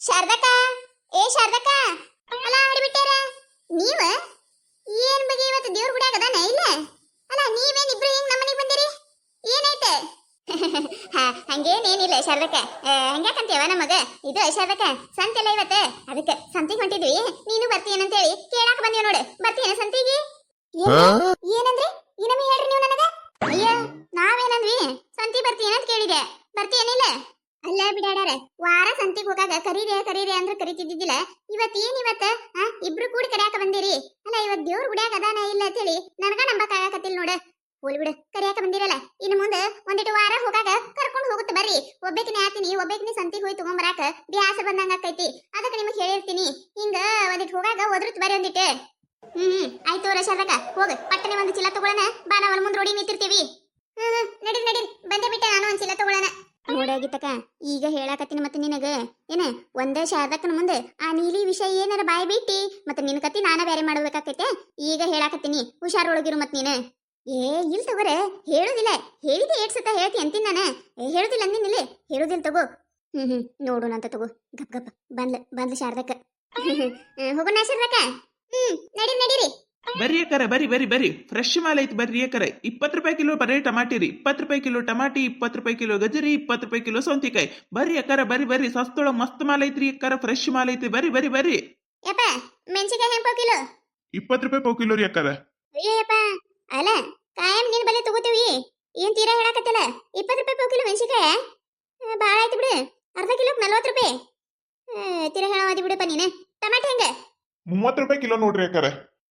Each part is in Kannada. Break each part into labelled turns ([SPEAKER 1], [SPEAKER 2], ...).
[SPEAKER 1] ಶಾರದಕ್ಕ, ಏ ಶಾರದಕ್ಕ, ಅಲ್ಲ ಆಡಿಬಿಟ್ಟಾರ ನೀವ ಏನ್ ಬಗ್ಗೆ ಇವತ್ತು ದೇವ್ರ ಗುಡಿ ಆಗದಾನ ಇಲ್ಲ ಅಲ್ಲ ನೀವೇನ್ ಇಬ್ರು ಹಿಂಗ್ ನಮ್ಮನೆಗೆ ಬಂದಿರಿ ಏನೈತೆ? ಹಂಗೇನೇನಿಲ್ಲ ಶಾರದಕ್ಕ, ಹಂಗ್ಯಾಕಂತೀವ ನಮಗ ಇದು ಶಾರದಕ್ಕ ಸಂತೆಲ್ಲ ಇವತ್ತು ಅದಕ್ಕೆ ಸಂತಿಗೆ ಹೊಂಟಿದ್ವಿ, ನೀನು ಬರ್ತೀಯನಂತೇಳಿ ಕೇಳಾಕ ಬಂದೀವಿ ನೋಡು. ಬರ್ತೀಯನ ಸಂತಿಗೆ? ಏನಂದ್ರಿ? ಇನ್ನೊಮ್ಮೆ ಹೇಳ್ರಿ ನೀವು ನನಗ. ಅಯ್ಯ ನಾವೇನಂದ್ವಿ ಸಂತಿ ಬರ್ತೀಯನಂತ ಕೇಳಿದೆ, ಬರ್ತೀಯನಿಲ್ಲ? ಅಲ್ಲ ಬಿಡಾಡಾರ ವಾರ ಸಂತಿಗೆ ಹೋಗಾಗ ಕರೀರಿ ಅಂದ್ರೆ ಕರಿತಿದ್ದಿದ್ದಿಲ್ಲ. ಇವತ್ತ ಇಬ್ರು ಕೂಡಿ ಕರ್ಯಾಕ ಬಂದಿರಿ ಅಲ್ಲ. ಇವತ್ ದೇವ್ರ ಗುಡಿಯಾಗ ಅದಾನ ಇಲ್ಲ ಅಂತೇಳಿ ನನಗ ನಂಬಕ್ ಆಗಾಕತ್ತಿಲ್ ನೋಡ. ಹೋಲ್ ಬಿಡು, ಕರ್ಯಾಕ ಬಂದಿರಲ್ಲ, ಇನ್ನು ಮುಂದೆ ಒಂದಿಟ್ಟು ವಾರ ಹೋಗಾಗ ಕರ್ಕೊಂಡು ಹೋಗುತ್ತೆ ಬರ್ರಿ. ಒಬ್ಬಕಿನೇ ಆತೀನಿ, ಒಬ್ಬಕಿನೇ ಸಂತಿಗೆ ಹೋಗಿ ತಗೊಂಬರಾಕ ಬ್ಯಾಸ ಬಂದಂಗ ಆಕೈತಿ. ಅದಕ್ಕೆ ನಿಮಗೆ ಹೇಳಿರ್ತೀನಿ ಹಿಂಗ ಒಂದಿಟ್ಟು ಹೋಗಾಗ ಒದ್ರುತ್ ಬರ್ರಿ ಒಂದಿಟ್ಟು. ಆಯ್ತು ರಶಾದಾಗ ಹೋಗ, ಪಟ್ಟನೆ ಒಂದು ಚೀಲ ತಗೊಳ್ಳೋಣ ಬಾ, ನಾವ್ ಮುಂದ್ ರೋಡಿ ನಿಂತಿರ್ತೀವಿ. ನಡೀರಿ ಬಂದೆ ಬಿಟ್ಟೆ ನಾನು ಒಂದ್ ಚೀಲ ತಗೊಳ್ಳೋಣ. ನೋಡಾಗಿತ್ತಕ ಈಗ ಹೇಳಾಕತ್ತೀನಿ ಮತ್ತೆ ನಿನಗ ಏನ ಒಂದೇ ಶಾರದಕ್ಕನ ಮುಂದೆ ಆ ನೀಲಿ ವಿಷಯ ಏನಾರ ಬಾಯಿ ಬಿಟ್ಟಿ ಮತ್ತೆ ನಿನ್ ಕತ್ತಿ ನಾನ ಬೇರೆ ಮಾಡ್ಬೇಕಾಕೈತೆ. ಈಗ ಹೇಳಾಕತ್ತೀನಿ ಹುಷಾರೊಳಗಿರು ಮತ್ ನೀನು. ಏ ಇಲ್ ತಗೋರೆ, ಹೇಳುದಿಲ್ಲ, ಹೇಳಿದೆ ಏಟ್ ಸತ ಹೇಳ್ತಿ ಅಂತೀನಿ ನಾನು. ಹೇಳುದಿಲ್ಲ ಅಂದಿನಿಲ್ಲ, ಹೇಳುದಿಲ್ಲ ತಗೋ. ನೋಡೋಣ ಅಂತ ತಗೋ. ಗಪ್ ಬಂದ್ಲ ಶಾರದಕ್ಕ. ಹೋಗೋಣ ಶಾರದಕ್ಕ. ನಡೀರಿ
[SPEAKER 2] ಬರ್ರಿ ಅಕ್ಕರ, ಬರ್ರಿ ಫ್ರೆಶ್ ಮಾಲ್ ಐತಿ ಬರ್ರಿ ಅಕ್ಕರ. 20 ರೂಪಾಯಿ ಕಿಲೋ ಬರೀ ಟಮಾಟಿ ರೀ, 20 ರೂಪಾಯಿ ಕಿಲೋ ಟಮಾಟಿ, 20 ರೂಪಾಯಿ ಕಿಲೋ ಗಜರಿ, 20 ರೂಪಾಯಿ ಕಿಲೋ ಸೌಂತಿಕಾಯಿ. ಬರ್ರಿ ಅಕ್ಕರ, ಬರ್ರಿ ಸಸ್ತೊಳಗ ಮಸ್ತ್ ಮಾಲ್ ಐತ್ರಿ ಅಕ್ಕರ, ಫ್ರೆಶ್ ಮಾಲ್ ಐತಿ ಬರ್ರಿ.
[SPEAKER 1] ಯಪ್ಪ ಮೆಣಸಿನಕಾಯಿ ಹೆಂಗ್ ಪಾವ್ ಕಿಲೋ?
[SPEAKER 3] 20 ರೂಪಾಯಿ ಪಾವ್ ಕಿಲೋ ರೀ ಅಕ್ಕರ.
[SPEAKER 1] ಅಯ್ಯಪ್ಪ ಅಲ್ಲ ಕಾಯಂ ನಿನ್ ಬಲೆ ತಗೋತೀವಿ, ಏನ್ ತೀರಾ ಹೇಳಾಕತ್ತಿಲ್ಲ. 20 ರೂಪಾಯಿ ಪಾವ್ ಕಿಲೋ ಮೆಣಸಿನಕಾಯಿ ಬಾಳ ಆಯ್ತು ಬಿಡು. ಅರ್ಧ ಕಿಲೋಕ್ 40 ರೂಪಾಯಿ ತೀರಾ ಹೇಳಾವದಿ ಬಿಡಪ್ಪ ನೀನು. ಟಮಾಟಿ ಹೆಂಗ?
[SPEAKER 3] 30 ರೂಪಾಯಿ ಕಿಲೋ ನೋಡ್ರಿ ಅಕ್ಕರ.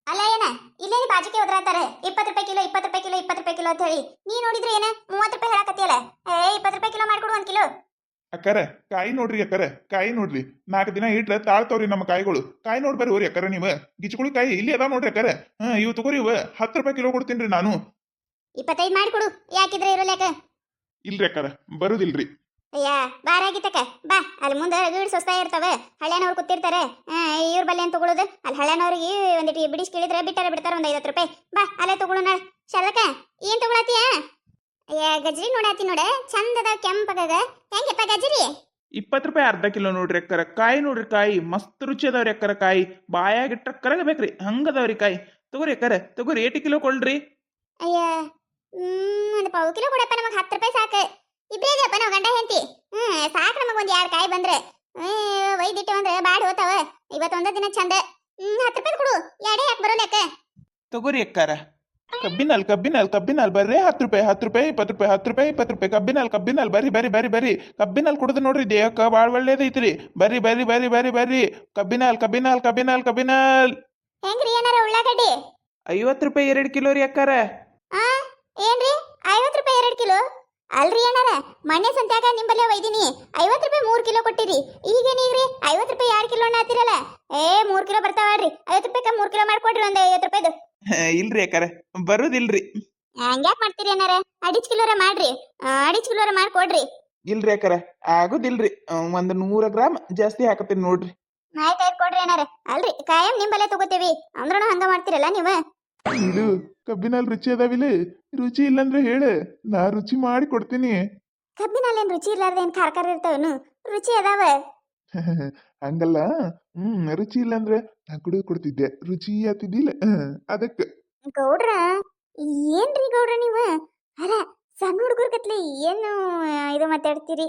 [SPEAKER 1] ಅಲ್ಲ ಏನ ಇಲ್ಲೇ ಬಾಜಿಕೆ ಒದ್ರಾತಾರೆ 20 ರೂಪಾಯಿ ಕಿಲೋ 20 ರೂಪಾಯಿ ಕಿಲೋ 20 ರೂಪಾಯಿ ಕಿಲೋ ಅಂತ ಹೇಳಿ. ನೀ ನೋಡಿದ್ರೆ ಏನ 30 ರೂಪಾಯಿ ಹೇಳಾಕತ್ತಿಯಲ್ಲ. 20 ರೂಪಾಯಿ ಕಿಲೋ ಮಾಡ್ಕೊಡು 1 ಕಿಲೋ.
[SPEAKER 3] ಅಕ್ಕರ ಕಾಯಿ ನೋಡ್ರಿ ಅಕ್ಕರ, ಕಾಯಿ ನೋಡ್ರಿ. 4 ದಿನ ಇಟ್ರ ತಾಳ್ತಾವ್ರಿ ನಮ್ಮ ಕಾಯಿಗಳು. ಕಾಯಿ ನೋಡ್ ಬರ್ರಿ ಹೋರಿ ಅಕ್ಕರ, ನೀವು ಗಿಚ್ಕೊಳಿ ಕಾಯಿ ಇಲ್ಲಿ ಅದಾವ ನೋಡ್ರಿ ಅಕ್ಕರ. ಇವು ತಗೋರಿ, ಇವ 10 ರೂಪಾಯಿ ಕಿಲೋ ಕೊಡ್ತೀನ್ರಿ ನಾನು.
[SPEAKER 1] 25 ಮಾಡ್ಕೊಡು, ಯಾಕಿದ್ರೆ ಇರೋಲ್ಲ ಯಾಕ?
[SPEAKER 3] ಇಲ್ರಿ ಅಕ್ಕರ, ಬರುದಿಲ್ರಿ.
[SPEAKER 1] ಅಯ್ಯ ಬಾರಾಗಿತ್ತಕ್ಕ ಬಾ, ಅಲ್ಲಿ ಮುಂದೆ ಗೀಡ್ ಸೊಸ್ತಾ ಇರ್ತಾವೆ, ಹಳ್ಳ್ಯಾನವ್ರು ಕೂತಿರ್ತಾರೆ. ಇವ್ರ ಬಲ್ಲೆ ಅಂತ ತಗೊಳ್ಳೋದು ಅಲ್ಲಿ ಹಳ್ಳ್ಯಾನವ್ರಿಗೆ ಒಂದಿಟ್ಟು ಬಿಡಿಸ್ ಕೇಳಿದ್ರೆ ಬಿಡ್ತಾರ ಒಂದ್ 50 ರೂಪಾಯಿ. ಬಾ ಅಲ್ಲೇ ತಗೊಳ್ಳೋಣ. ಶಾರದಕ್ಕ ಏನ್ ತಗೊಳತಿಯ? ಅಯ್ಯ ಗಜ್ರಿ ನೋಡಾತಿ ನೋಡ, ಚಂದ ಅದಾವ ಕೆಂಪಗಾಗ. ಹೆಂಗಪ್ಪ ಗಜ್ರಿ?
[SPEAKER 2] 20 ರೂಪಾಯಿ ಅರ್ಧ ಕಿಲೋ ನೋಡ್ರಿ ಅಕ್ಕರ. ಕಾಯಿ ನೋಡ್ರಿ, ಕಾಯಿ ಮಸ್ತ್ ರುಚಿ ಅದಾವ್ರಿ ಅಕ್ಕರ. ಕಾಯಿ ಬಾಯಾಗಿಟ್ರ ಕರಗಬೇಕ್ರಿ, ಹಂಗದಾವ್ರಿ ಕಾಯಿ. ತಗೋರಿ ಅಕ್ಕರ, ತಗೋರಿ. 80 ಕಿಲೋ ಕೊಡ್ರಿ.
[SPEAKER 1] ಅಯ್ಯ ಒಂದು ಪಾವು ಕಿಲೋ ಕೊಡಪ್ಪ, ನಮಗ್ 10 ರೂಪಾಯಿ ಸಾಕು. ಇಬ್ರೇ ಇದೆಯಪ್ಪ ನಾವು ಗಂಡ ಹೆಂಡತಿ. ಸಾಕು ನಮಗ್ ಒಂದ್ 2 ಕಾಯಿ ಬಂದ್ರೆ. ಒಯ್ದಿಟ್ಟು ಅಂದ್ರೆ ಬಾಡ್ ಹೋತಾವ. ಇವತ್ತೊಂದ ದಿನ ಚಂದ. 10 ರೂಪಾಯಿ ಕೊಡು, 2 ಯಾಕೆ ಬರೋಲ್ಲ ಯಾಕ?
[SPEAKER 2] ತಗೋರಿ ಅಕ್ಕರ.
[SPEAKER 3] ಕಬ್ಬಿನಲ್ ಬರ್ರಿ. 10 ರೂಪಾಯಿ 20 ರೂಪಾಯಿ 10 ರೂಪಾಯಿ 20 ರೂಪಾಯಿ ಕಬ್ಬಿನಲ್ ಬರ್ರಿ. ಕಬ್ಬಿನಲ್ ಕುಡಿದು ನೋಡ್ರಿ, ದೇಹಕ್ಕ ಬಾಳ್ ಒಳ್ಳೇದೈತ್ರಿ. ಬರ್ರಿ ಕಬ್ಬಿನಲ್.
[SPEAKER 1] ಹೆಂಗ್ರಿ ಏನಾರ ಉಳ್ಳಾಗಡ್ಡಿ?
[SPEAKER 2] 50 ರೂಪಾಯಿ 2 ಕಿಲೋ ರೀ ಅಕ್ಕರ.
[SPEAKER 1] ಏನ್ರಿ 50 ರೂಪಾಯಿ 2 ಕಿಲೋ? ಅಲ್ರಿ ಏನಾರ ಮಣ್ಣೆ ಸಂತ್ಯಾಗ ನಿಂಬಲ್ಲೇ ಒಯ್ದಿನಿ 50 ರೂಪಾಯಿ 3 ಕಿಲೋ ಕೊಟ್ಟಿರಿ. ಈಗೇನೀಗ್ರಿ 50 ರೂಪಾಯಿ 2 ಕಿಲೋ ಹಾತಿರಲ್ಲ. 3 ಕಿಲೋ ಬರ್ತಾವಲ್ರಿ, 50 ರೂಪಾಯಿ 3 ಕಿಲೋ ಮಾಡ್ಕೊಡ್ರಿ, ಒಂದ್ 50 ರೂಪಾಯಿದು.
[SPEAKER 2] ಇಲ್ರಿ ಅಕ್ಕರ, ಬರುದಿಲ್ರಿ.
[SPEAKER 1] ಹಂಗ್ಯಾಕ್ ಮಾಡ್ತೀರಿ ಏನಾರ? 2 ಕಿಲೋರ ಮಾಡ್ರಿ, 2 ಕಿಲೋರ ಮಾಡ್ಕೊಡ್ರಿ.
[SPEAKER 2] ಇಲ್ರಿ ಅಕ್ಕರ, ಆಗುದಿಲ್ರಿ. ಒಂದ್ 100 ಗ್ರಾಮ್ ಜಾಸ್ತಿ ಹಾಕತ್ತೀನಿ ನೋಡ್ರಿ.
[SPEAKER 1] ಆಯ್ತು ಕೊಡ್ರಿ ಏನಾರ. ಅಲ್ರಿ ಕಾಯಂ ನಿಂಬಲ್ಲೇ ತಗೋತೀವಿ ಅಂದ್ರೂ ಹಂಗ ಮಾಡ್ತಿರಲ್ಲ ನೀವು.
[SPEAKER 3] ಇದು ಕಬ್ಬಿನಲ್ ರುಚಿ ಅದಾವಿಲ್ಲ? ರುಚಿ ಇಲ್ಲಂದ್ರೆ ಹೇಳು, ನಾ ರುಚಿ ಮಾಡಿ ಕೊಡ್ತೀನಿ.
[SPEAKER 1] ಕಬ್ಬಿನಲ್ಲೇನ್ ರುಚಿ ಇರ್ಲಾರ್ದ ಏನ್ ಖಾರ ಇರ್ತಾವನು? ರುಚಿ ಅದಾವ.
[SPEAKER 3] ಹಂಗಲ್ಲ, ರುಚಿ ಇಲ್ಲಂದ್ರೆ ನಾ ಕುಡಿದು ಕೊಡ್ತಿದ್ದೆ, ರುಚಿ ಆತಿದ್ದಿಲ್ಲ ಅದಕ್ಕೆ.
[SPEAKER 1] ಗೌಡ್ರ ಏನ್ರಿ ಗೌಡ್ರ ನೀವು? ಅಲ್ಲ ಸಣ್ಣ ಹುಡುಗರ ಗತ್ಲೆ ಏನು ಇದು ಮಾತಾಡ್ತೀರಿ?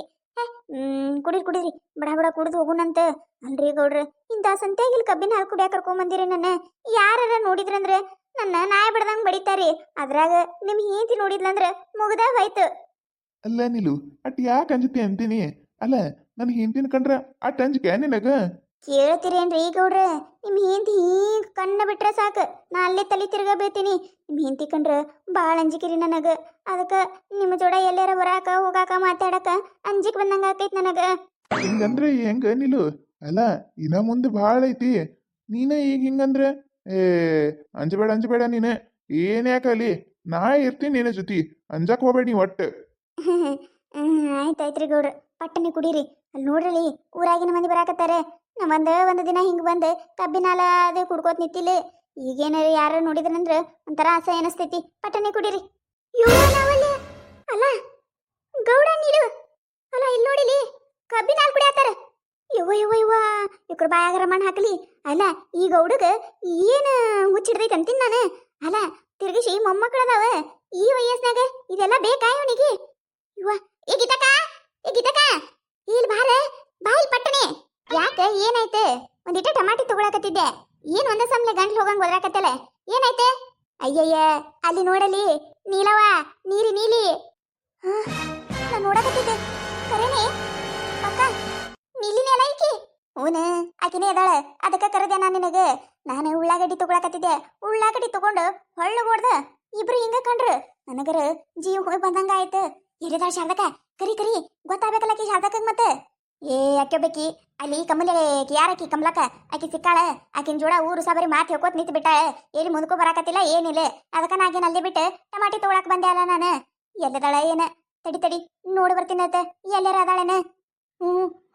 [SPEAKER 1] ಕುಡೀರಿ ಬಡ ಕುಡಿದು ಹೋಗುಣಂತ. ಅಲ್ರಿ ಗೌಡ್ರ, ಇಂಥ ಸಂತ್ಯಾಗಿಲ್ ಕಬ್ಬಿನ ಹಾಲು ಕುಡಿಯಾಕ ಕರ್ಕೊಂಡ್ ಬಂದಿರಿ. ನನ್ನ ಯಾರ ನೋಡಿದ್ರಂದ್ರ ನನ್ನ ನಾಯಿ ಬಿಡದಂಗ್ ಬಡಿತಾರಿ. ಅದ್ರಾಗ ನಿಮ್ ಹೆಂಡತಿ ನೋಡಿದ್ಲಂದ್ರ ಮುಗ್ದ ಹೋಯ್ತು.
[SPEAKER 3] ಅಲ್ಲ ನಿಲು, ಅಟ್ ಯಾಕೆ ಅಂಜತಿ ಅಂತೀನಿ? ಅಲ್ಲ ನನ್ ಹೆಂಡತಿನ ಕಂಡ್ರ ಅಟ್ ಅಂಜಿಕೆ ನಿನಗ?
[SPEAKER 1] ಕೇಳ್ತೀರೇನ್ರಿ ಗೌಡ್ರ? ನಿಮ್ ಹೆಂಡತಿ ಹಿಂಗ್ ಕಣ್ಣ ಬಿಟ್ರೆ ಸಾಕು, ನಾ ಅಲ್ಲೇ ತಲೆ ತಿರ್ಗ ಬೀಳ್ತೀನಿ. ನಿಮ್ ಹೆಂಡತಿ ಕಂಡ್ರ ಬಾಳ ಅಂಜಿಕಿರಿ ನನಗ. ಅದಕ್ಕ ನಿಮ್ಮ ಜೋಡ ಎಲ್ಲಾರ ಬರಾಕ ಹೋಗಾಕ ಮಾತಾಡಕ ಅಂಜಿಕ್ ಬಂದಂಗ ಆಕೈತ್ ನನಗ.
[SPEAKER 3] ಹಿಂಗಂದ್ರೆ ಹೆಂಗ ನಿಲು? ಅಲ್ಲ ಇನ್ನ ಮುಂದೆ ಭಾಳ ಐತಿ. ನೀನ ಈಗ ಹಿಂಗಂದ್ರೆ ಅಂಜಬೇಡ ನೀನು. ಏನ್ ಯಾಕಲಿ, ನಾ ಇರ್ತೀನಿ ನಿನ್ನ ಜೊತೆ, ಅಂಜಾಕ್ ಹೋಗ್ಬೇಡಿ ಒಟ್ಟು.
[SPEAKER 1] ಆಯ್ತಾಯ್ತ್ರಿ ಗೌಡ್ರ, ಪಟ್ಟನೆ ಕುಡೀರಿ. ಅಲ್ಲಿ ನೋಡ್ರಿ ಊರಾಗಿನ ಮಂದಿ ಬರಾಕತ್ತಾರೆ. ನಾ ಒಂದು ದಿನ ಹಿಂಗ್ ಬಂದ್ ಕಬ್ಬಿನಾಲ ಅದು ಕುಡ್ಕೋತ್ ನಿಂತಿಲ್ಲ. ಈಗೇನಾರ ಯಾರು ನೋಡಿದ್ರಂದ್ರ ಒಂಥರ ಆಸೆ ಅನಿಸ್ತೈತಿ. ಪಟ್ಟನೆ ಕುಡೀರಿ. ಅಲ್ಲ ಗೌಡ ನೀಡು, ಅಲ್ಲ ಇಲ್ಲಿ ನೋಡಿಲಿ ಕಬ್ಬಿನಾಲ್ ಕುಡಿಯತ್ತಾರ. ಯವ್ವ ಇಕ್ರ ಬಾಯಾಗರ ಮಣ್ಣು ಹಾಕಲಿ ಅಲ್ಲ ಈಗ ಹುಡುಗ ಏನು ಹುಚ್ಚಿಡ್ದೈತೆ ಅಂತೀನಿ ನಾನು ಅಲ್ಲ ತಿರ್ಗಿಸಿ ಮೊಮ್ಮಕ್ಕಳದಾವ ಈ ವಯಸ್ಸಿನಾಗ ಇದೆಲ್ಲ ಬೇಕಾ ಇವನಿಗೆ ಇವ ಏ ಗೀತಕ್ಕ ಇಲ್ಲಿ ಬಾರ ಬಾಯಿ ಪಟ್ಟನೆ ಯಾಕ ಏನಾಯ್ತೆ ಒಂದಿಟ ಟಮಾಟಿ ತಗೊಳಕತ್ತಿದ್ದೆ ಏನ್ ಒಂದ ಸಮಲೆ ಗಂಟ್ಲು ಹೋಗಂಗ್ ಒದ್ರಾಕತ್ತಲ್ಲ ಏನಾಯ್ತೆ ಅಯ್ಯಯ್ಯ ಅಲ್ಲಿ ನೋಡಲಿ ನೀಲವ ನೀಲಿ ನಾ ನೋಡಕತ್ತಿದ್ದೆ ಕರೇನೆ ಅಕ್ಕ ನೀಲಿನೇ ಅಲ್ಲ ಈಕಿ ಹೂನ ಆಕಿನೇ ಅದಾಳ ಅದಕ್ಕ ಕರೆದೆ ನಾನು ನಿನಗ ನಾನು ಉಳ್ಳಾಗಡ್ಡಿ ತಗೊಳಕತ್ತಿದ್ದೆ ಉಳ್ಳಾಗಡ್ಡಿ ತಗೊಂಡು ಹೊಳ್ಳಗೋಡ್ದ ಇಬ್ರು ಹಿಂಗ ಕಂಡ್ರು ನನಗರ ಜೀವ ಹೋಗಿ ಬಂದಂಗ ಆಯ್ತು ಎಲ್ಲಿದಾಳ ಶಾರದಕ್ಕ ಕರಿ ಗೊತ್ತಾಗ್ಬೇಕಲ್ಲ ಆಕಿ ಶಾರದಕ್ಕ ಮತ್ತೆ ಏ ಅಕ್ಕೆ ಬೇಕಿ ಅಲ್ಲಿ ಕಮಲೆ ಯಾರಕಿ ಕಮಲಕ್ಕ ಆಕಿ ಸಿಕ್ಕಾಳ ಆಕಿನ ಜೋಡ ಊರು ಸಾಬರಿ ಮಾತು ಹೇಳ್ಕೋತ ನಿಂತು ಬಿಟ್ಟಾಳ ಎಲ್ಲಿ ಮುಂದಕ್ಕೂ ಬರಾಕತ್ತಿಲ್ಲ ಏನಿಲ್ಲ ಅದಕ್ಕ ನಾಗೇನ್ ಅಲ್ಲಿ ಬಿಟ್ಟು ಟಮಾಟಿ ತಗೊಳಕ್ ಬಂದೆ ಅಲ್ಲ ನಾನು ಎಲ್ಲದಾಳ ಏನ ತಡಿ ನೋಡಿ ಬರ್ತೀನತ್ತ ಎಲ್ಲಾರ ಅದಾಳೇನ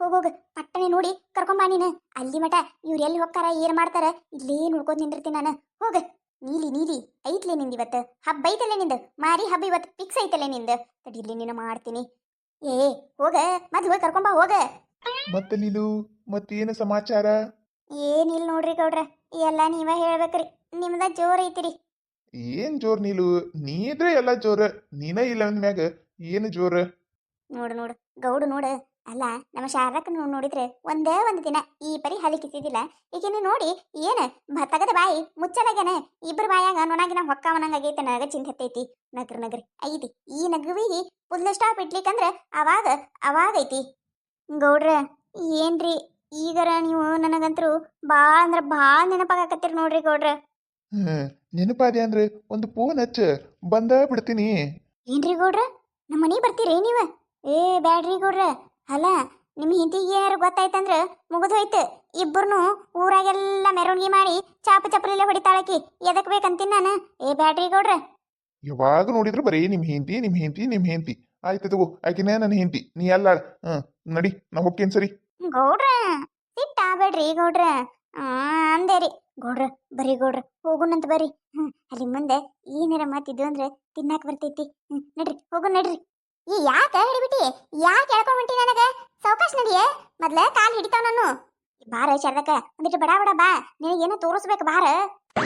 [SPEAKER 1] ಹೋಗೋಗ ಪಟ್ಟನೆ ನೋಡಿ ಕರ್ಕೊಂಬಾ ನೀನು ಅಲ್ಲಿ ಮಟ ಇವ್ರು ಎಲ್ಲಿ ಹೋಗ್ತಾರ ಏನ್ ಮಾಡ್ತಾರ ಇಲ್ಲೇ ನೋಡ್ಕೋತ ನಿಂದಿರ್ತೀನಿ ನಾನು ಹೋಗ ನೀಲಿ ಐತ್ಲೆ ನಿಂದ ಇವತ್ತು ಹಬ್ಬ ಐತಲ್ಲೇ ನಿಂದು ಮಾರಿ ಹಬ್ಬ ಇವತ್ತು ಫಿಕ್ಸ್ ಐತಲ್ಲೇ ನಿಂದು ತಡಿಲಿ ನೀನು ಮಾಡ್ತೀನಿ ಏ ಹೋಗ ಮತ್ ಹೋಗಿ ಕರ್ಕೊಂಬಾ ಹೋಗ
[SPEAKER 3] ಮತ್ತೆ ನೀಲು ಮತ್ತೇನು ಸಮಾಚಾರ?
[SPEAKER 1] ಏನಿಲ್ಲ ನೋಡ್ರಿ ಗೌಡ್ರ ಎಲ್ಲ ನೀವ ಹೇಳ್ಬೇಕ್ರಿ ನಿಮ್ದ ಜೋರ್ ಐತಿರಿ
[SPEAKER 3] ಏನ್ ಜೋರ್ ನೀಲು, ನೀ ಇದ್ರೆ ಎಲ್ಲ ಜೋರ, ನೀನ ಇಲ್ಲ ಅಂದ್ಮ್ಯಾಗ ಏನು ಜೋರ?
[SPEAKER 1] ನೋಡು ಗೌಡು ನೋಡು ಅಲ್ಲ ನಮ್ಮ ಶಾರದಕ್ಕ ನೋಡಿದ್ರೆ ಒಂದೇ ಒಂದು ದಿನ ಈ ಪರಿ ಹಲಿ ಕಿತ್ತಿದಿಲ್ಲ ಈಗಿನ ನೋಡಿ ಏನ ತಗದ ಬಾಯಿ ಮುಚ್ಚಲಾಗ್ಯಾನ ಇಬ್ರು ಬಾಯಾಗ ನೊಣಾಗಿನ ಹೊಕ್ಕವನಂಗಾಗೈತೆ ನನಗ ಚಿಂತೆ ಹತ್ತೈತಿ ನಗ್ರಿ ಐತಿ ಈ ನಗುವಿಗೆ ಫುಲ್ ಸ್ಟಾಪ್ ಇಡ್ಲಿಕ್ಕಂದ್ರ ಅವಾಗ ಐತಿ ಗೌಡ್ರ ಏನ್ರಿ ಈಗರ ನೀವು ನನಗಂತರೂ ಭಾಳ ನೆನಪಾಗಕತ್ತೀರಿ ನೋಡ್ರಿ ಗೌಡ್ರ
[SPEAKER 3] ನೆನಪಾದೆ ಅಂದ್ರೆ ಒಂದು ಫೋನ್ ಹಚ್ಚ ಬಂದ ಬಿಡ್ತೀನಿ.
[SPEAKER 1] ಏನ್ರಿ ಗೌಡ್ರ ನಮ್ಮ ಮನೆ ಬರ್ತೀರಿ ನೀವ? ಏ ಬ್ಯಾಡ್ರಿ ಗೌಡ್ರ ಅಲ್ಲ ನಿಮ್ಮ ಹಿಂದಿಗೆ ಏನಾರು ಗೊತ್ತಾಯ್ತಂದ್ರ ಮುಗಿದೋಯ್ತು ಇಬ್ಬರನು ಊರಾಗೆಲ್ಲ ಮೆರವಣಿಗೆ ಮಾಡಿ ಚಪ್ಪಲಿಲ್ಲ ಹೊಡಿತಾಳಕಿ ಎದಕ್ ಬೇಕಂತೀನಿ ನಾನು. ಏ ಬ್ಯಾಡ್ರಿ ಗೌಡ್ರ
[SPEAKER 3] ಯಾವಾಗ ನೋಡಿದ್ರು ಬರೀ ನಿಮ್ ಹೆಂಡತಿ ಆಯ್ತು ತಗೋ ಆಕಿನೇ ನನ್ನ ಹೆಂಡತಿ ನೀ ಅಲ್ಲ. ನಡಿ ನಾ ಹೋಗ್ತೇನೆ ಸರಿ.
[SPEAKER 1] ಗೌಡ್ರ ಸಿಟ್ಟ ಆಗ್ಬೇಡ್ರಿ ಗೌಡ್ರ ಅಂದೇರಿ ಗೌಡ್ರ ಬರ್ರಿ ಗೌಡ್ರ ಹೋಗುಣಂತ ಬರ್ರಿ. ಅಲ್ಲಿ ಮುಂದೆ ಏನಾರ ಮಾತಿದ್ದು ಅಂದ್ರೆ ತಿನ್ನಾಕ ಬರ್ತೈತಿ. ನಡ್ರಿ ಹೋಗು ನಡ್ರಿ. ಈ ಯಾಕ ಹಿಡಿಬಿಟ್ಟಿ ಯಾಕೆ ಹೇಳ್ಕೊಂಡ್ಬಿಟ್ಟಿ ನನಗ ಸಾವಕಾಶ ನಡಿಯ ಮೊದ್ಲ ಕಾಲ್ ಹಿಡಿತಾವ ನಾನು. ಬಾರ ಶಾರದಕ್ಕ ಒಂದಿಟ್ಟು ಬಡ ಬಾ ನಿನಗೇನೋ ತೋರಿಸ್ಬೇಕು ಬಾರ.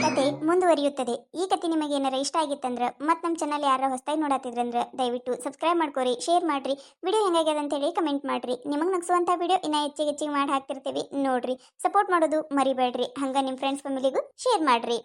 [SPEAKER 1] ಕತೆ ಮುಂದುವರಿಯುತ್ತದೆ. ಈ ಕತೆ ನಿಮಗೆ ಏನಾರ ಇಷ್ಟ ಆಗಿತ್ತಂದ್ರ ಮತ್ತು ನಮ್ಮ ಚಾನಲ್ ಯಾರು ಹೊಸದಾಗಿ ನೋಡತ್ತಿದ್ರಂದ್ರೆ ದಯವಿಟ್ಟು ಸಬ್ಸ್ಕ್ರೈಬ್ ಮಾಡ್ಕೊರಿ, ಶೇರ್ ಮಾಡ್ರಿ, ವಿಡಿಯೋ ಹೆಂಗಾಗ್ಯದ ಅಂತೇಳಿ ಕಮೆಂಟ್ ಮಾಡ್ರಿ. ನಿಮಗೆ ನಗಿಸುವಂಥ ವಿಡಿಯೋ ಇನ್ನೂ ಹೆಚ್ಚಿಗೆ ಮಾಡಿ ಹಾಕ್ತಿರ್ತೀವಿ ನೋಡ್ರಿ. ಸಪೋರ್ಟ್ ಮಾಡೋದು ಮರಿಬೇಡ್ರಿ. ಹಂಗ ನಿಮ್ಮ ಫ್ರೆಂಡ್ಸ್ ಫ್ಯಾಮಿಲಿಗೂ ಶೇರ್ ಮಾಡ್ರಿ.